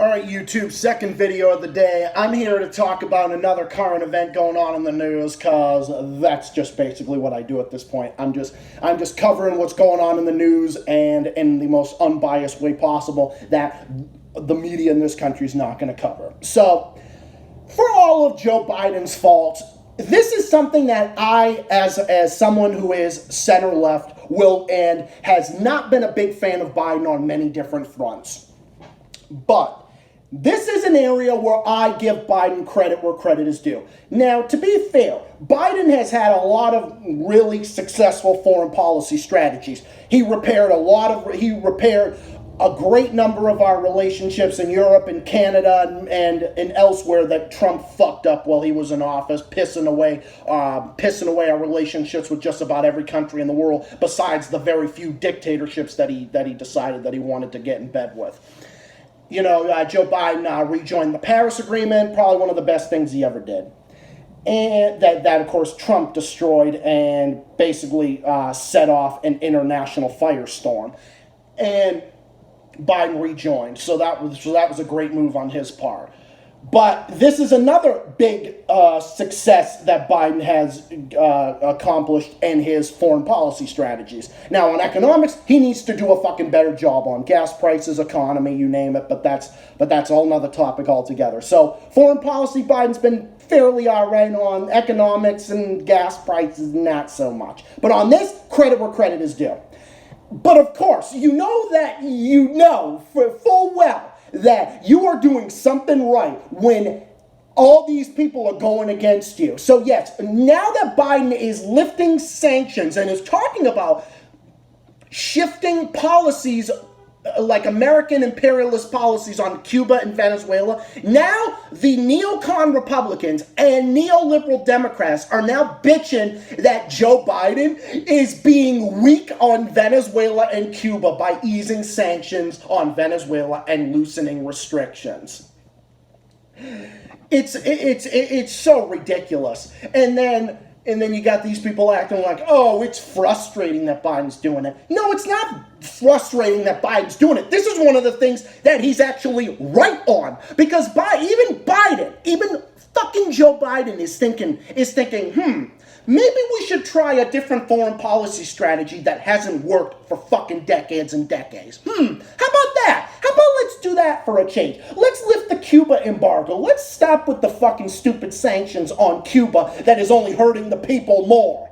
Alright YouTube, second video of the day. I'm here to talk about another current event going on in the news, because that's just basically what I do at this point. I'm just covering what's going on in the news, and in the most unbiased way possible that the media in this country is not going to cover. So, for all of Joe Biden's faults, this is something that I, as someone who is center-left, will and has not been a big fan of Biden on many different fronts. But this is an area where I give Biden credit where credit is due. Now, to be fair, Biden has had a lot of really successful foreign policy strategies. He repaired a great number of our relationships in Europe and Canada and elsewhere that Trump fucked up while he was in office, pissing away our relationships with just about every country in the world, besides the very few dictatorships that he decided that he wanted to get in bed with. You know, Joe Biden rejoined the Paris Agreement, probably one of the best things he ever did. And that of course, Trump destroyed and basically set off an international firestorm. And Biden rejoined, so that was a great move on his part. But this is another big success that Biden has accomplished in his foreign policy strategies. Now, on economics, he needs to do a fucking better job on gas prices, economy, you name it. But that's a whole nother topic altogether. So, foreign policy, Biden's been fairly alright. On economics and gas prices, not so much. But on this, credit where credit is due. But of course, you know for full well that you are doing something right when all these people are going against you. So yes, now that Biden is lifting sanctions and is talking about shifting policies like American imperialist policies on Cuba and Venezuela, now the neocon Republicans and neoliberal Democrats are now bitching that Joe Biden is being weak on Venezuela and Cuba by easing sanctions on Venezuela and loosening restrictions. It's so ridiculous. And then you got these people acting like, oh, it's frustrating that Biden's doing it. No, it's not frustrating that Biden's doing it. This is one of the things that he's actually right on. Because even fucking Joe Biden is thinking, maybe we should try a different foreign policy strategy that hasn't worked for fucking decades and decades. How about that? How about let's do that for a change? Let's lift the Cuba embargo. Let's stop with the fucking stupid sanctions on Cuba that is only hurting the people more.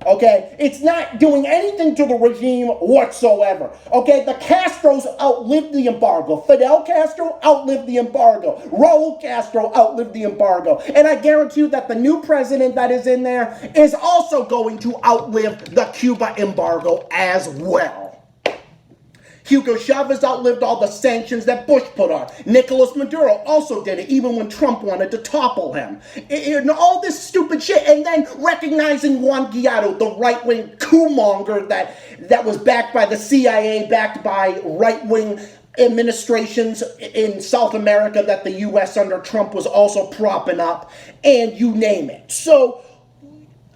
Okay? It's not doing anything to the regime whatsoever. Okay? The Castros outlived the embargo. Fidel Castro outlived the embargo. Raul Castro outlived the embargo. And I guarantee you that the new president that is in there is also going to outlive the Cuba embargo as well. Hugo Chavez outlived all the sanctions that Bush put on. Nicolas Maduro also did it, even when Trump wanted to topple him. And all this stupid shit. And then recognizing Juan Guaido, the right-wing coup-monger that was backed by the CIA, backed by right-wing administrations in South America that the U.S. under Trump was also propping up, and you name it. So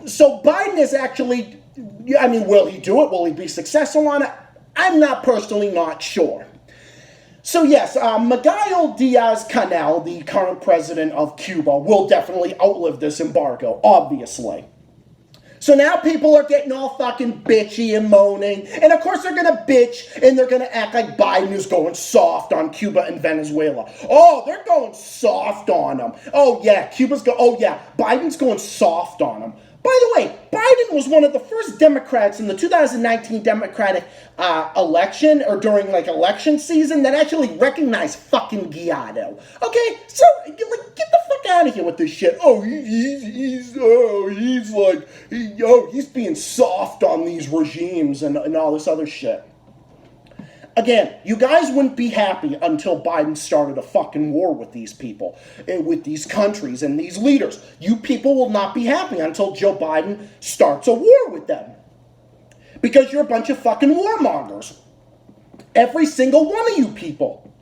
Biden is actually, I mean, will he do it? Will he be successful on it? I'm personally not sure. So yes, Miguel Diaz-Canel, the current president of Cuba, will definitely outlive this embargo, obviously. So now people are getting all fucking bitchy and moaning, and of course they're gonna bitch and they're gonna act like Biden is going soft on Cuba and Venezuela. Oh, they're going soft on them. Oh yeah, Biden's going soft on them. By the way, Biden was one of the first Democrats in the 2019 Democratic election, or during election season, that actually recognized fucking Guaido. Okay, so get the fuck out of here with this shit. Oh, he's being soft on these regimes and all this other shit. Again, you guys wouldn't be happy until Biden started a fucking war with these people, with these countries and these leaders. You people will not be happy until Joe Biden starts a war with them. Because you're a bunch of fucking warmongers. Every single one of you people.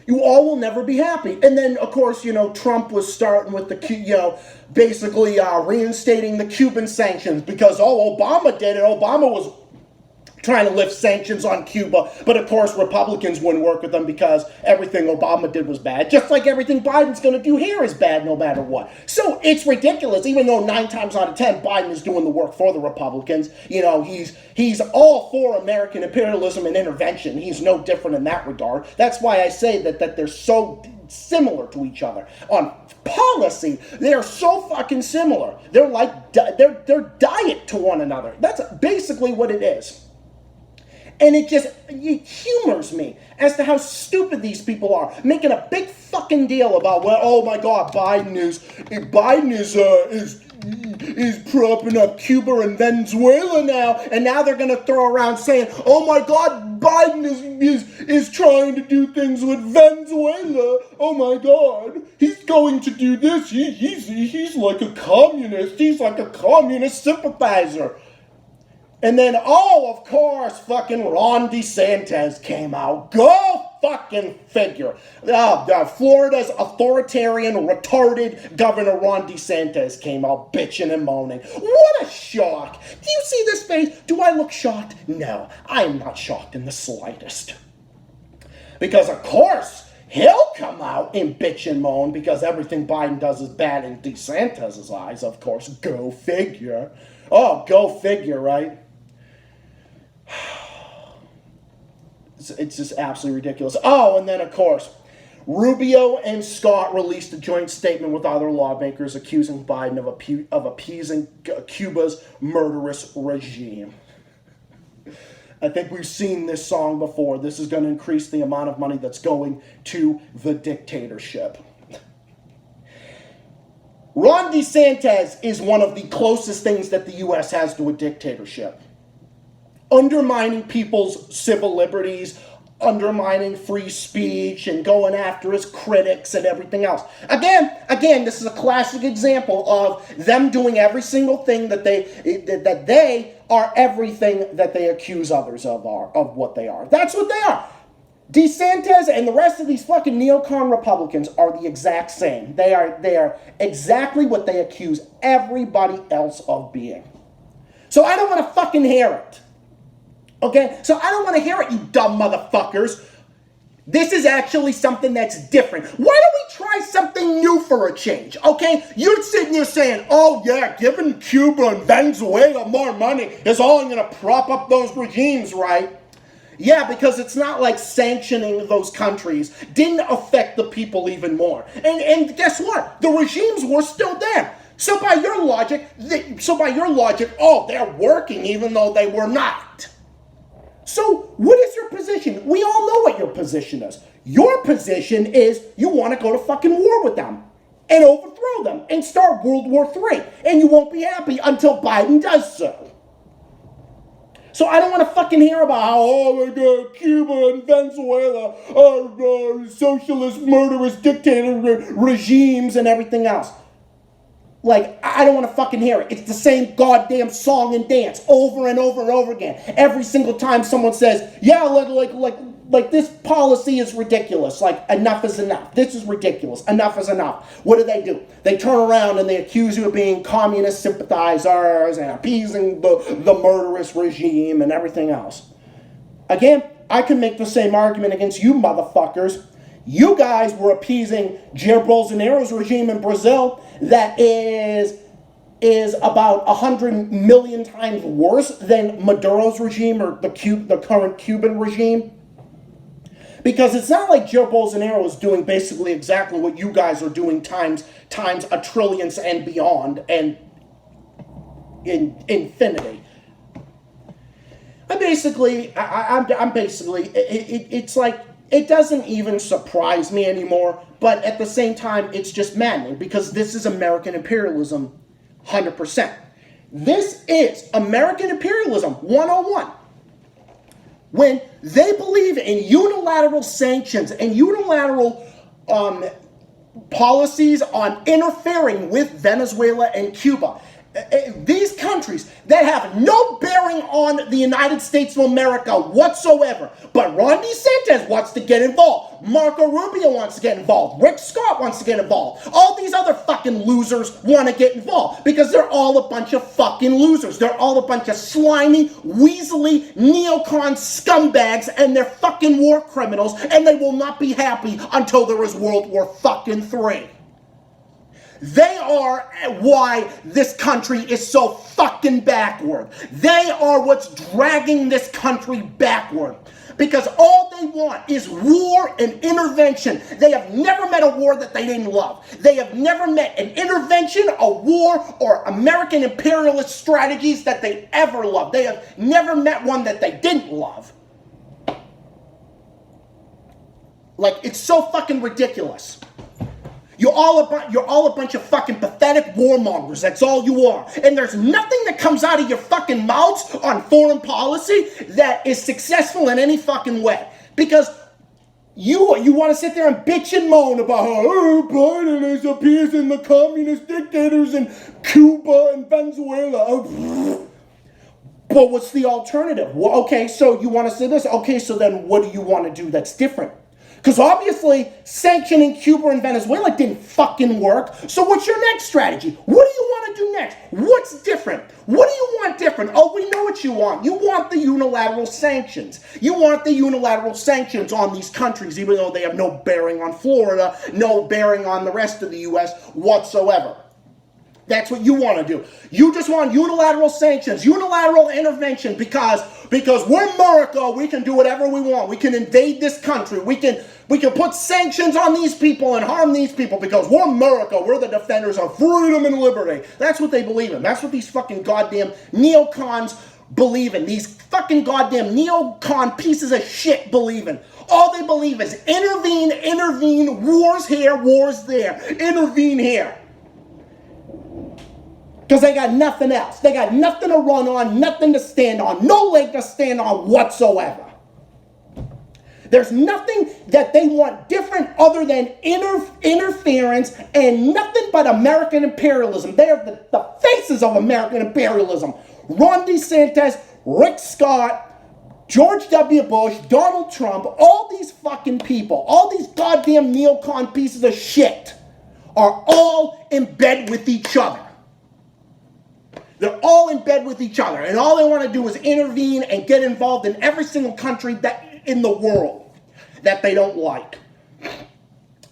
You all will never be happy. And then, of course, Trump was starting with basically reinstating the Cuban sanctions because, Obama did it. Obama was trying to lift sanctions on Cuba. But of course, Republicans wouldn't work with them because everything Obama did was bad. Just like everything Biden's going to do here is bad no matter what. So it's ridiculous, even though 9 times out of 10, Biden is doing the work for the Republicans. You know, he's all for American imperialism and intervention. He's no different in that regard. That's why I say that they're so similar to each other. On policy, they are so fucking similar. They're like, they're diet to one another. That's basically what it is. And it humors me as to how stupid these people are, making a big fucking deal about, well, oh my God, Biden is propping up Cuba and Venezuela now, and now they're gonna throw around saying, oh my God, Biden is trying to do things with Venezuela. Oh my God, he's going to do this. He's like a communist. He's like a communist sympathizer. And then, oh, of course, fucking Ron DeSantis came out. Go fucking figure. Florida's authoritarian, retarded Governor Ron DeSantis came out bitching and moaning. What a shock. Do you see this face? Do I look shocked? No, I am not shocked in the slightest. Because, of course, he'll come out and bitch and moan because everything Biden does is bad in DeSantis' eyes, of course. Go figure. Oh, go figure, right? It's just absolutely ridiculous. Oh, and then, of course, Rubio and Scott released a joint statement with other lawmakers accusing Biden of appeasing Cuba's murderous regime. I think we've seen this song before. This is going to increase the amount of money that's going to the dictatorship. Ron DeSantis is one of the closest things that the U.S. has to a dictatorship. Undermining people's civil liberties, undermining free speech, and going after his critics and everything else. Again, this is a classic example of them doing every single thing that they are everything that they accuse others of what they are. That's what they are. DeSantis and the rest of these fucking neocon Republicans are the exact same. They are exactly what they accuse everybody else of being. So I don't want to fucking hear it. Okay? So I don't want to hear it, you dumb motherfuckers. This is actually something that's different. Why don't we try something new for a change? Okay? You're sitting there saying, oh yeah, giving Cuba and Venezuela more money is only going to prop up those regimes, right? Yeah, because it's not like sanctioning those countries didn't affect the people even more. And guess what? The regimes were still there. So by your logic, oh, they're working even though they were not. So what is your position? We all know what your position is. Your position is you want to go to fucking war with them and overthrow them and start World War III. And you won't be happy until Biden does so. So I don't want to fucking hear about how, oh my God, Cuba and Venezuela are socialist, murderous, dictator regimes and everything else. Like, I don't want to fucking hear it. It's the same goddamn song and dance over and over and over again. Every single time someone says, yeah, like this policy is ridiculous. Like, enough is enough. This is ridiculous. Enough is enough. What do? They turn around and they accuse you of being communist sympathizers and appeasing the murderous regime and everything else. Again, I can make the same argument against you motherfuckers. You guys were appeasing Jair Bolsonaro's regime in Brazil that is about 100 million times worse than Maduro's regime or the current Cuban regime. Because it's not like Jair Bolsonaro is doing basically exactly what you guys are doing times a trillions and beyond and in infinity. It's like, it doesn't even surprise me anymore, but at the same time, it's just maddening because this is American imperialism 100%. This is American imperialism 101. When they believe in unilateral sanctions and unilateral policies on interfering with Venezuela and Cuba, these countries that have no bearing on the United States of America whatsoever. But Ron DeSantis wants to get involved. Marco Rubio wants to get involved. Rick Scott wants to get involved. All these other fucking losers want to get involved because they're all a bunch of fucking losers. They're all a bunch of slimy, weaselly, neocon scumbags, and they're fucking war criminals, and they will not be happy until there is World War fucking III. They are why this country is so fucking backward. They are what's dragging this country backward. Because all they want is war and intervention. They have never met a war that they didn't love. They have never met an intervention, a war, or American imperialist strategies that they ever loved. They have never met one that they didn't love. Like, it's so fucking ridiculous. You're all a bunch of fucking pathetic warmongers. That's all you are. And there's nothing that comes out of your fucking mouths on foreign policy that is successful in any fucking way. Because you want to sit there and bitch and moan about how Biden is appeasing the communist dictators in Cuba and Venezuela. But what's the alternative? Well, okay, so you want to say this. Okay, so then what do you want to do that's different? Because obviously, sanctioning Cuba and Venezuela didn't fucking work. So what's your next strategy? What do you want to do next? What's different? What do you want different? Oh, we know what you want. You want the unilateral sanctions. You want the unilateral sanctions on these countries, even though they have no bearing on Florida, no bearing on the rest of the U.S. whatsoever. That's what you want to do. You just want unilateral sanctions, unilateral intervention because we're America. We can do whatever we want. We can invade this country. We can put sanctions on these people and harm these people because we're America. We're the defenders of freedom and liberty. That's what they believe in. That's what these fucking goddamn neocons believe in. These fucking goddamn neocon pieces of shit believe in. All they believe is intervene, wars here, wars there, intervene here. Because they got nothing else. They got nothing to run on, nothing to stand on, no leg to stand on whatsoever. There's nothing that they want different other than interference and nothing but American imperialism. They are the faces of American imperialism. Ron DeSantis, Rick Scott, George W. Bush, Donald Trump, all these fucking people, all these goddamn neocon pieces of shit are all in bed with each other. They're all in bed with each other, and all they want to do is intervene and get involved in every single country that in the world that they don't like.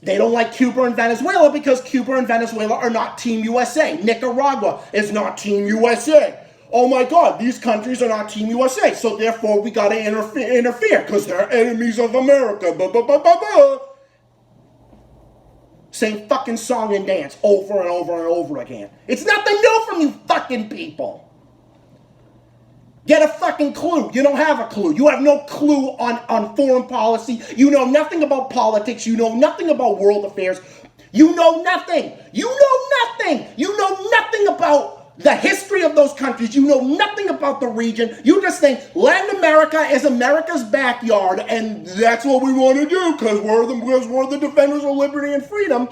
They don't like Cuba and Venezuela because Cuba and Venezuela are not Team USA. Nicaragua is not Team USA. Oh my God, these countries are not Team USA, so therefore we got to interfere because they're enemies of America. Blah, blah, blah, blah, blah. Same fucking song and dance over and over and over again. It's nothing new from you fucking people. Get a fucking clue. You don't have a clue. You have no clue on foreign policy. You know nothing about politics. You know nothing about world affairs. You know nothing. You know nothing. You know nothing about the history of those countries. You know nothing about the region. You just think Latin America is America's backyard, and that's what we want to do because we're the defenders of liberty and freedom.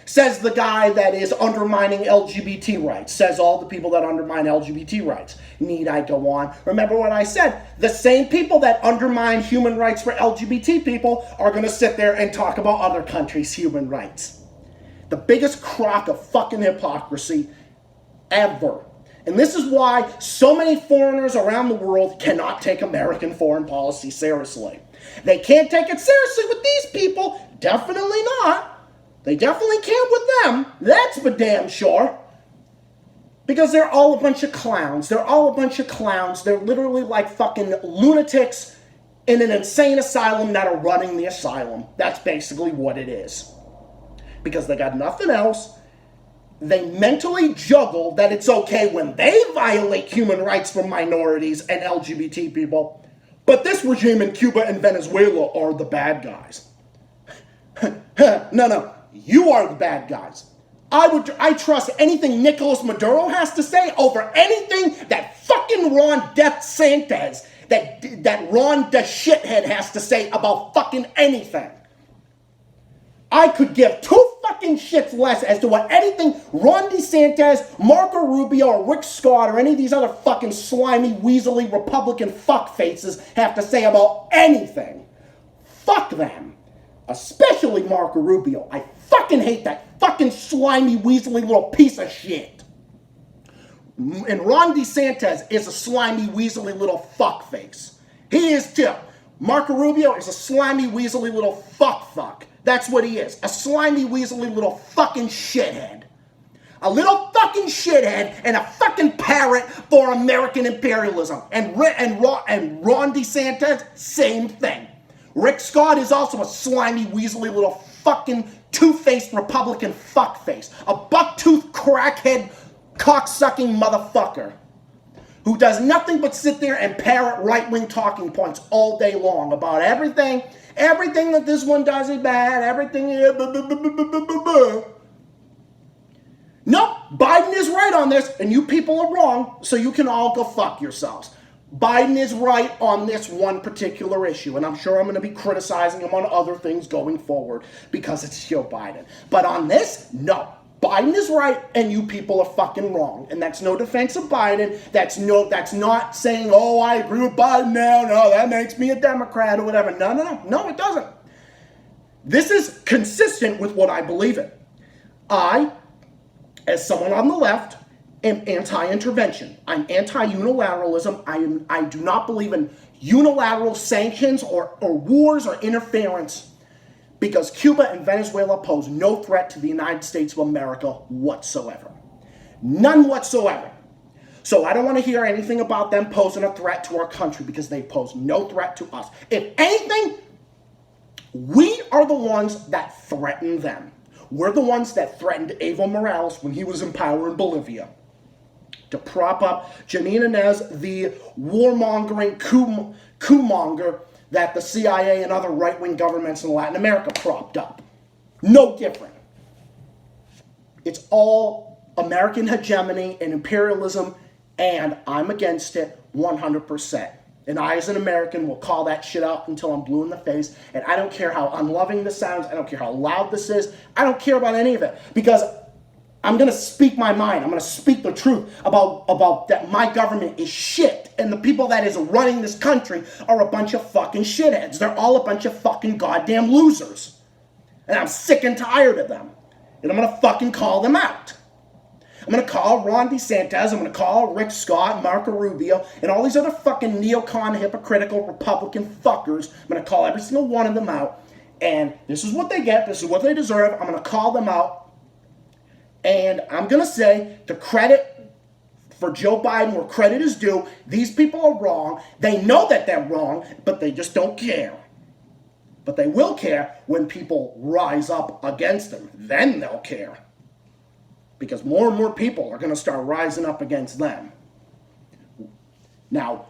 Says the guy that is undermining LGBT rights. Says all the people that undermine LGBT rights. Need I go on? Remember what I said. The same people that undermine human rights for LGBT people are going to sit there and talk about other countries' human rights. The biggest crock of fucking hypocrisy ever. And this is why so many foreigners around the world cannot take American foreign policy seriously. They can't take it seriously with these people. Definitely not. They definitely can't with them. That's for damn sure. Because they're all a bunch of clowns. They're all a bunch of clowns. They're literally like fucking lunatics in an insane asylum that are running the asylum. That's basically what it is. Because they got nothing else. They mentally juggle that it's okay when they violate human rights for minorities and LGBT people. But this regime in Cuba and Venezuela are the bad guys. No. You are the bad guys. I trust anything Nicolas Maduro has to say over anything that fucking Ron DeSantis, that Ron DeShithead has to say about fucking anything. I could give two fucking shits less as to what anything Ron DeSantis, Marco Rubio, or Rick Scott, or any of these other fucking slimy, weaselly Republican fuckfaces have to say about anything. Fuck them. Especially Marco Rubio. I fucking hate that fucking slimy, weaselly little piece of shit. And Ron DeSantis is a slimy, weaselly little fuckface. He is too. Marco Rubio is a slimy, weaselly little fuck. That's what he is. A slimy, weaselly little fucking shithead. A little fucking shithead and a fucking parrot for American imperialism. And Ron DeSantis, same thing. Rick Scott is also a slimy, weaselly little fucking two-faced Republican fuckface. A buck-toothed crackhead, cock-sucking motherfucker who does nothing but sit there and parrot right-wing talking points all day long about everything. Everything that this one does is bad. Everything is... Nope, Biden is right on this, and you people are wrong, so you can all go fuck yourselves. Biden is right on this one particular issue, and I'm sure I'm going to be criticizing him on other things going forward because it's Joe Biden. But on this, no. Biden is right, and you people are fucking wrong. And that's no defense of Biden. That's not saying, oh, I agree with Biden now. No, that makes me a Democrat or whatever. No, it doesn't. This is consistent with what I believe in. I, as someone on the left, am anti-intervention. I'm anti-unilateralism. I do not believe in unilateral sanctions or wars or interference, because Cuba and Venezuela pose no threat to the United States of America whatsoever. None whatsoever. So I don't want to hear anything about them posing a threat to our country, because they pose no threat to us. If anything, we are the ones that threaten them. We're the ones that threatened Evo Morales when he was in power in Bolivia to prop up Janine Inez, the warmongering coup-monger that the CIA and other right-wing governments in Latin America propped up. No different. It's all American hegemony and imperialism, and I'm against it 100%. And I, as an American, will call that shit out until I'm blue in the face, and I don't care how unloving this sounds, I don't care how loud this is, I don't care about any of it, because I'm going to speak my mind. I'm going to speak the truth about that my government is shit, and the people that is running this country are a bunch of fucking shitheads. They're all a bunch of fucking goddamn losers. And I'm sick and tired of them. And I'm going to fucking call them out. I'm going to call Ron DeSantis, I'm going to call Rick Scott, Marco Rubio, and all these other fucking neocon, hypocritical Republican fuckers. I'm going to call every single one of them out. And this is what they get. This is what they deserve. I'm going to call them out. And I'm going to say, the credit for Joe Biden where credit is due, these people are wrong. They know that they're wrong, but they just don't care. But they will care when people rise up against them. Then they'll care. Because more and more people are going to start rising up against them. Now,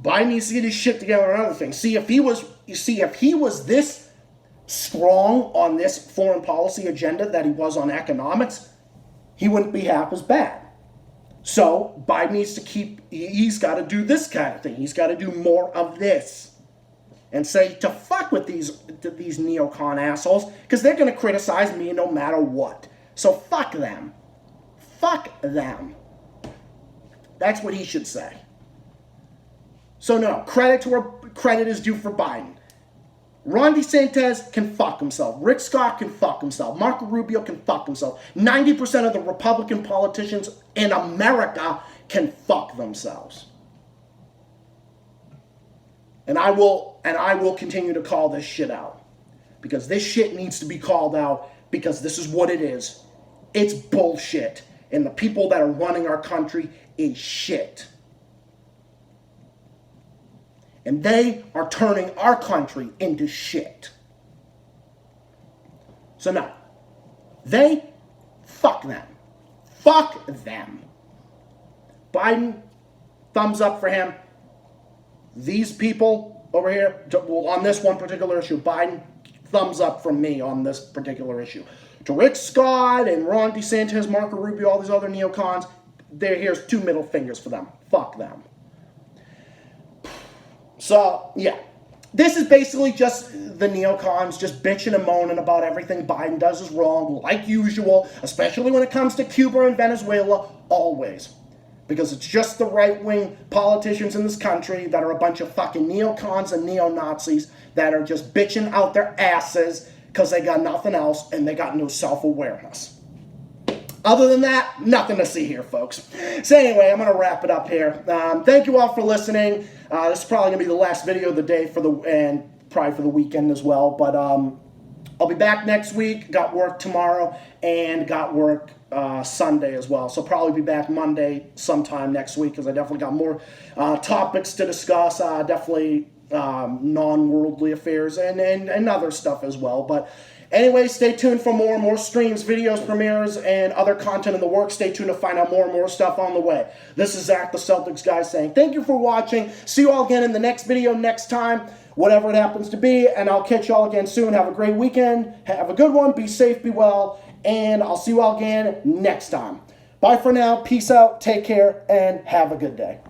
Biden needs to get his shit together on other things. See, if he was this strong on this foreign policy agenda that he was on economics, he wouldn't be half as bad. So Biden needs to he's got to do this kind of thing. He's got to do more of this. And say, to fuck with these neocon assholes, because they're going to criticize me no matter what. So fuck them. Fuck them. That's what he should say. So no, credit to where credit is due for Biden. Ron DeSantis can fuck himself. Rick Scott can fuck himself. Marco Rubio can fuck himself. 90% of the Republican politicians in America can fuck themselves. And I will continue to call this shit out. Because this shit needs to be called out, because this is what it is. It's bullshit. And the people that are running our country is shit. And they are turning our country into shit. So now, fuck them. Fuck them. Biden, thumbs up for him. These people over here, on this one particular issue, Biden, thumbs up from me on this particular issue. To Rick Scott and Ron DeSantis, Marco Rubio, all these other neocons, here's two middle fingers for them. Fuck them. So, yeah. This is basically just the neocons just bitching and moaning about everything Biden does is wrong, like usual, especially when it comes to Cuba and Venezuela, always. Because it's just the right-wing politicians in this country that are a bunch of fucking neocons and neo-Nazis that are just bitching out their asses because they got nothing else and they got no self-awareness. Other than that, nothing to see here, folks. So anyway, I'm going to wrap it up here. Thank you all for listening. This is probably going to be the last video of the day and probably for the weekend as well. But I'll be back next week. Got work tomorrow and got work Sunday as well. So probably be back Monday sometime next week because I definitely got more topics to discuss. Definitely non-worldly affairs and other stuff as well. But anyway, stay tuned for more and more streams, videos, premieres, and other content in the works. Stay tuned to find out more and more stuff on the way. This is Zach, the Celtics guy, saying thank you for watching. See you all again in the next video next time, whatever it happens to be, and I'll catch you all again soon. Have a great weekend. Have a good one. Be safe, be well, and I'll see you all again next time. Bye for now. Peace out. Take care, and have a good day.